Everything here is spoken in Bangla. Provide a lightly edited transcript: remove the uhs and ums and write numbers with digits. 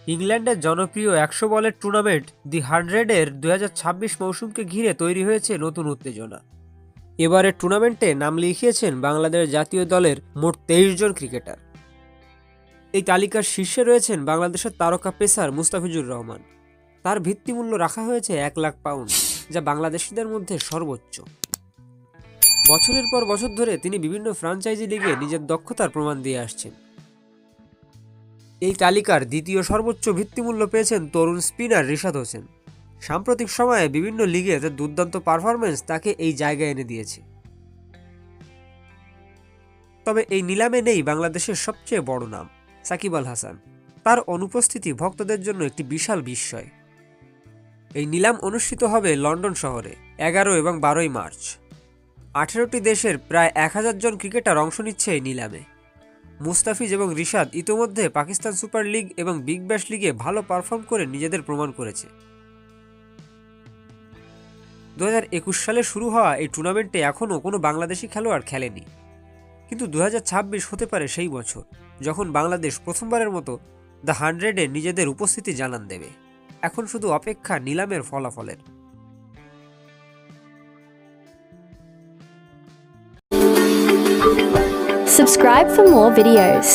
ইংল্যান্ডের জনপ্রিয় ১০০ বলের টুর্নামেন্ট দি 100-এর ২০২৬ মৌসুমকে ঘিরে তৈরি হয়েছে নতুন উত্তেজনা। এবারের টুর্নামেন্টে নাম লিখিয়েছেন বাংলাদেশ জাতীয় দলের মোট ২৩ জন ক্রিকেটার। এই তালিকার শীর্ষে রয়েছেন বাংলাদেশের তারকা পেসার মুস্তাফিজুর রহমান। তার ভিত্তিমূল্য রাখা হয়েছে ১ লাখ পাউন্ড, যা বাংলাদেশিদের মধ্যে সর্বোচ্চ। বছরের পর বছর ধরে তিনি বিভিন্ন ফ্র্যাঞ্চাইজি লিগে নিজের দক্ষতার প্রমাণ দিয়ে আসছেন। এই তালিকার দ্বিতীয় সর্বোচ্চ ভিত্তিমূল্য পেয়েছেন তরুণ স্পিনার রিশাদ হোসেন। সাম্প্রতিক সময়ে বিভিন্ন লিগে তার দুর্দান্ত পারফরম্যান্স তাকে এই জায়গায় এনে দিয়েছে। তবে এই নিলামে নেই বাংলাদেশের সবচেয়ে বড় নাম সাকিব আল হাসান। তার অনুপস্থিতি ভক্তদের জন্য একটি বিশাল বিস্ময়। এই নিলাম অনুষ্ঠিত হবে লন্ডন শহরে ১১ এবং ১২ মার্চ। ১৮টি দেশের প্রায় ১,০০০ জন ক্রিকেটার অংশ নিচ্ছে এই নিলামে। মুস্তাফিজ এবং রিশাদ ইতোমধ্যে পাকিস্তান সুপার লিগ এবং বিগ ব্যাশ লিগে ভালো পারফর্ম করে নিজেদের প্রমাণ করেছে। ২০২১ সালে শুরু হওয়া এই টুর্নামেন্টে এখনও কোনো বাংলাদেশি খেলোয়াড় খেলেনি, কিন্তু ২০২৬ হতে পারে সেই বছর যখন বাংলাদেশ প্রথমবারের মতো দ্য 100-এ নিজেদের উপস্থিতি জানান দেবে। এখন শুধু অপেক্ষা নিলামের ফলাফলের। Subscribe for more videos.